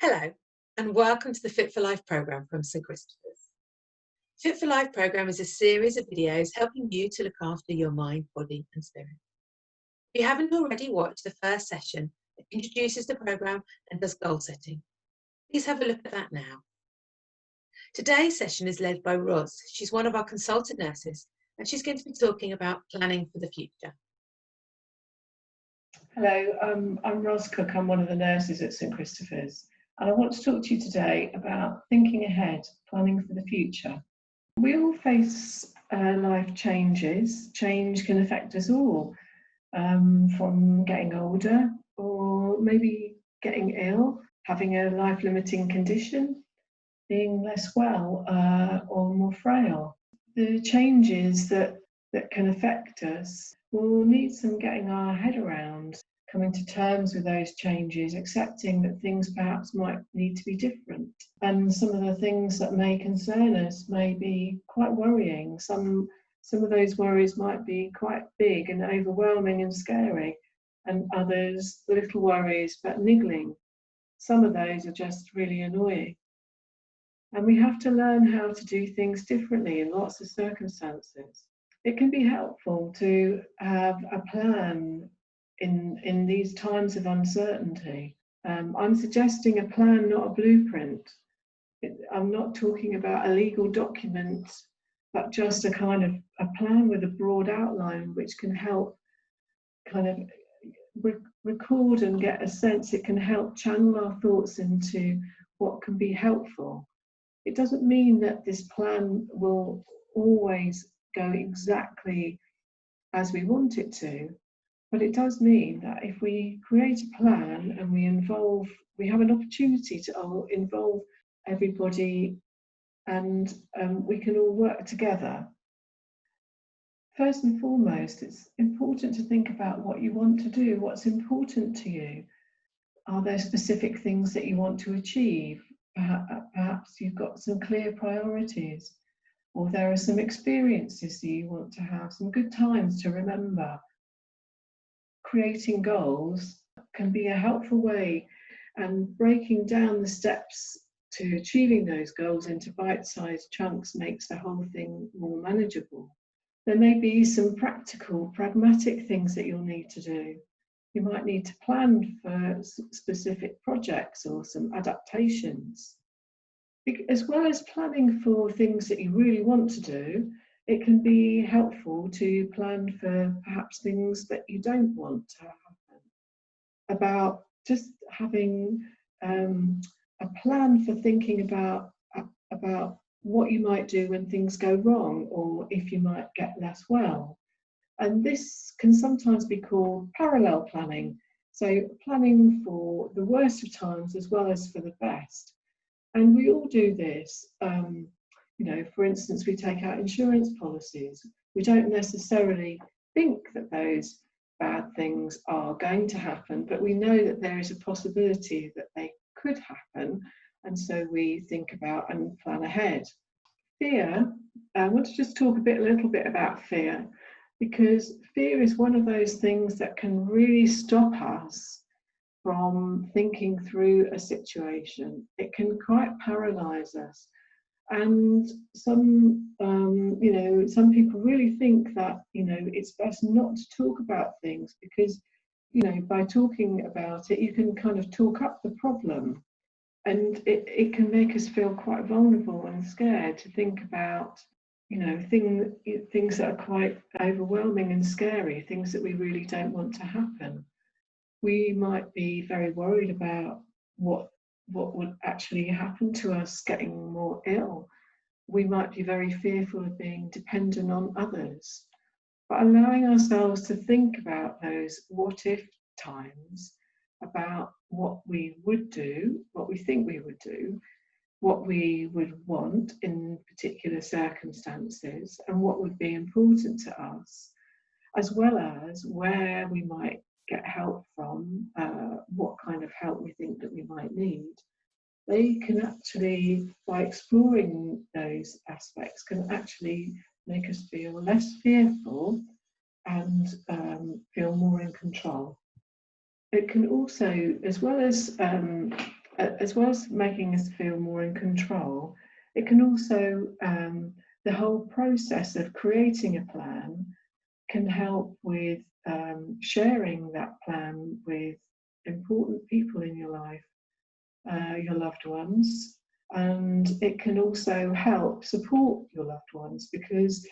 Hello, and welcome to the Fit for Life programme from St Christopher's. Fit for Life programme is a series of videos helping you to look after your mind, body and spirit. If you haven't already watched the first session that introduces the programme and does goal setting, please have a look at that now. Today's session is led by Ros. She's one of our consultant nurses and she's going to be talking about planning for the future. Hello, I'm Ros Cook. I'm one of the nurses at St Christopher's, and I want to talk to you today about thinking ahead, planning for the future. We all face life changes. Change can affect us all, from getting older or maybe getting ill, having a life-limiting condition, being less well or more frail. The changes that can affect us, we'll need some getting our head around, coming to terms with those changes, accepting that things perhaps might need to be different. And some of the things that may concern us may be quite worrying. Some of those worries might be quite big and overwhelming and scary, and others, the little worries but niggling. Some of those are just really annoying. And we have to learn how to do things differently in lots of circumstances. It can be helpful to have a plan in these times of uncertainty. I'm suggesting a plan, not a blueprint. I'm not talking about a legal document, but just a kind of a plan with a broad outline which can help kind of record and get a sense. It can help channel our thoughts into what can be helpful. It doesn't mean that this plan will always go exactly as we want it to, but it does mean that if we create a plan and we have an opportunity to involve everybody, and we can all work together. First and foremost, it's important to think about what you want to do, what's important to you. Are there specific things that you want to achieve? Perhaps you've got some clear priorities, or there are some experiences that you want to have, some good times to remember. Creating goals can be a helpful way, and breaking down the steps to achieving those goals into bite-sized chunks makes the whole thing more manageable. There may be some practical, pragmatic things that you'll need to do. You might need to plan for specific projects or some adaptations. As well as planning for things that you really want to do, it can be helpful to plan for perhaps things that you don't want to happen. About just having a plan for thinking about what you might do when things go wrong, or if you might get less well. And this can sometimes be called parallel planning. So planning for the worst of times as well as for the best. And we all do this. For instance, we take out insurance policies. We don't necessarily think that those bad things are going to happen, but we know that there is a possibility that they could happen. And so we think about and plan ahead. Fear, I want to just talk a little bit about fear, because fear is one of those things that can really stop us from thinking through a situation. It can quite paralyze us. And some people really think that, it's best not to talk about things because, by talking about it, you can kind of talk up the problem. And it can make us feel quite vulnerable and scared to think about, things that are quite overwhelming and scary, things that we really don't want to happen. We might be very worried about what would actually happen to us getting more ill. We might be very fearful of being dependent on others. But allowing ourselves to think about those what if times, about what we would do, what we think we would do, what we would want in particular circumstances, and what would be important to us, as well as where we might get help from, what kind of help we think that we might need. They can actually, by exploring those aspects, can actually make us feel less fearful and feel more in control. It can also, as well as as well as making us feel more in control, it can also, the whole process of creating a plan can help with sharing that plan with important people in your life, your loved ones. And it can also help support your loved ones because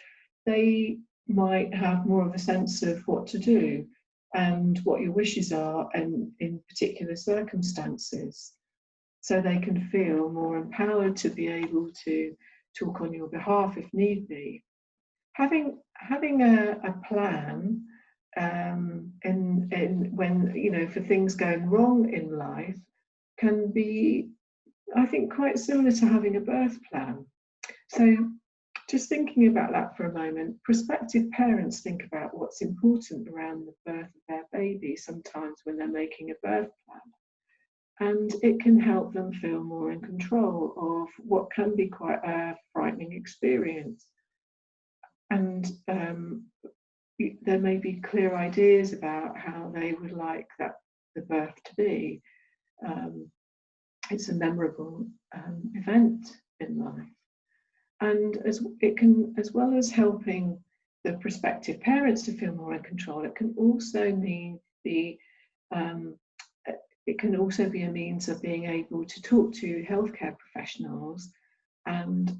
they might have more of a sense of what to do and what your wishes are and in particular circumstances. So they can feel more empowered to be able to talk on your behalf if need be. Having a plan in when, you know, for things going wrong in life can be, I think, quite similar to having a birth plan. So just thinking about that for a moment, prospective parents think about what's important around the birth of their baby sometimes when they're making a birth plan. And it can help them feel more in control of what can be quite a frightening experience. And there may be clear ideas about how they would like the birth to be. It's a memorable event in life. And it can, as well as helping the prospective parents to feel more in control, it can also mean it can also be a means of being able to talk to healthcare professionals and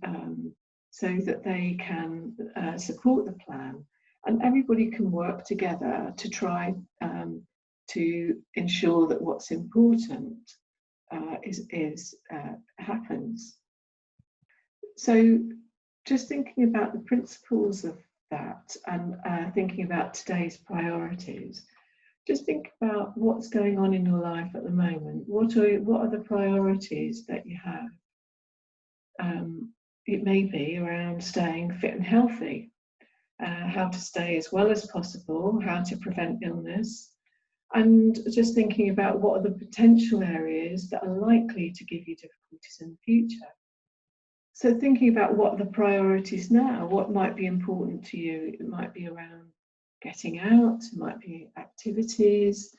so that they can support the plan, and everybody can work together to try to ensure that what's important happens. So just thinking about the principles of that and thinking about today's priorities, just think about what's going on in your life at the moment. What are the priorities that you have? It may be around staying fit and healthy, how to stay as well as possible, how to prevent illness, and just thinking about what are the potential areas that are likely to give you difficulties in the future. So thinking about what are the priorities now, what might be important to you. It might be around getting out, it might be activities,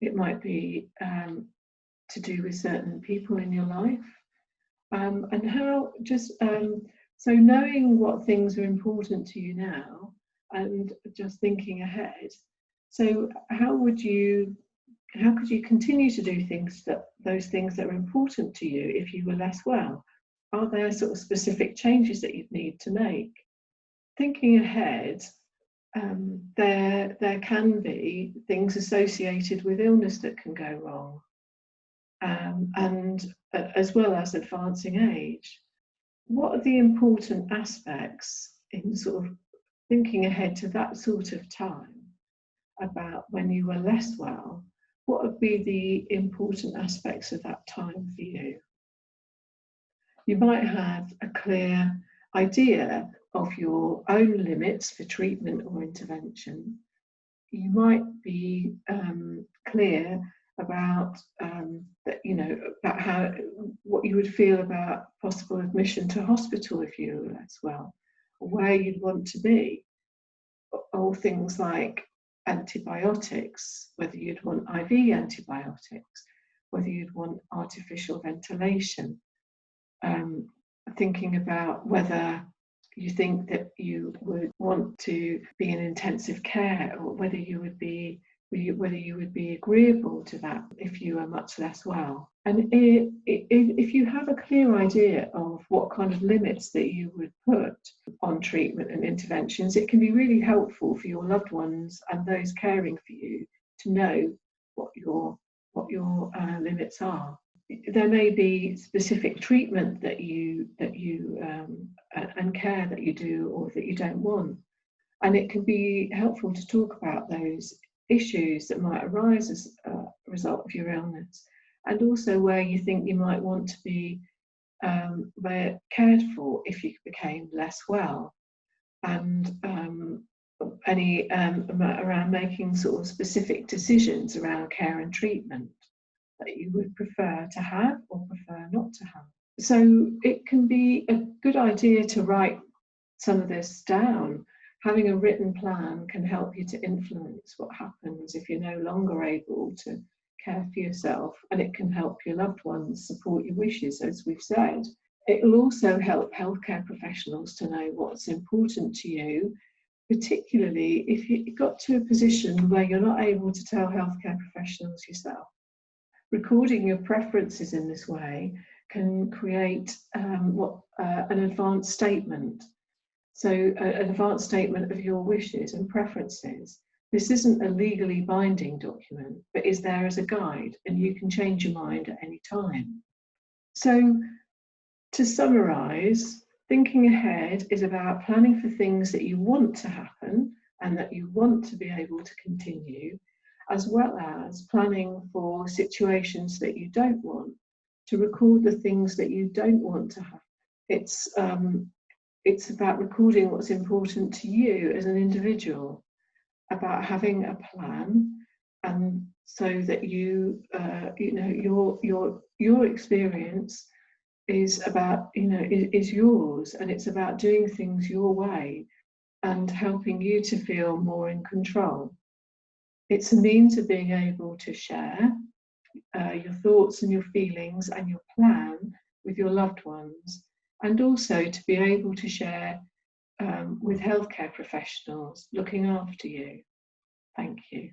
it might be to do with certain people in your life. And how so knowing what things are important to you now and just thinking ahead. So how could you continue to do those things that are important to you if you were less well? Are there sort of specific changes that you'd need to make? Thinking ahead, there can be things associated with illness that can go wrong, and as well as advancing age. What are the important aspects in sort of thinking ahead to that sort of time about when you were less well? What would be the important aspects of that time for you? You might have a clear idea of your own limits for treatment or intervention. You might be clear about about what you would feel about possible admission to hospital if you were less well, or where you'd want to be, or things like antibiotics, whether you'd want IV antibiotics, whether you'd want artificial ventilation. Thinking about whether you think that you would want to be in intensive care, or whether you would be agreeable to that if you are much less well. And if you have a clear idea of what kind of limits that you would put on treatment and interventions, it can be really helpful for your loved ones and those caring for you to know what your limits are. There may be specific treatment that you and care that you do or that you don't want, and it can be helpful to talk about those issues that might arise as a result of your illness, and also where you think you might want to be cared for if you became less well, and any around making sort of specific decisions around care and treatment that you would prefer to have or prefer not to have. So it can be a good idea to write some of this down. Having a written plan can help you to influence what happens if you're no longer able to care for yourself, and it can help your loved ones support your wishes, as we've said. It will also help healthcare professionals to know what's important to you, particularly if you got to a position where you're not able to tell healthcare professionals yourself. Recording your preferences in this way can create an advanced statement. So an advanced statement of your wishes and preferences. This isn't a legally binding document, but is there as a guide, and you can change your mind at any time. So to summarise, thinking ahead is about planning for things that you want to happen and that you want to be able to continue, as well as planning for situations that you don't want, to record the things that you don't want to happen. It's about recording what's important to you as an individual, about having a plan, and so that your experience is about, is yours, and it's about doing things your way and helping you to feel more in control. It's a means of being able to share your thoughts and your feelings and your plan with your loved ones, and also to be able to share with healthcare professionals looking after you. Thank you.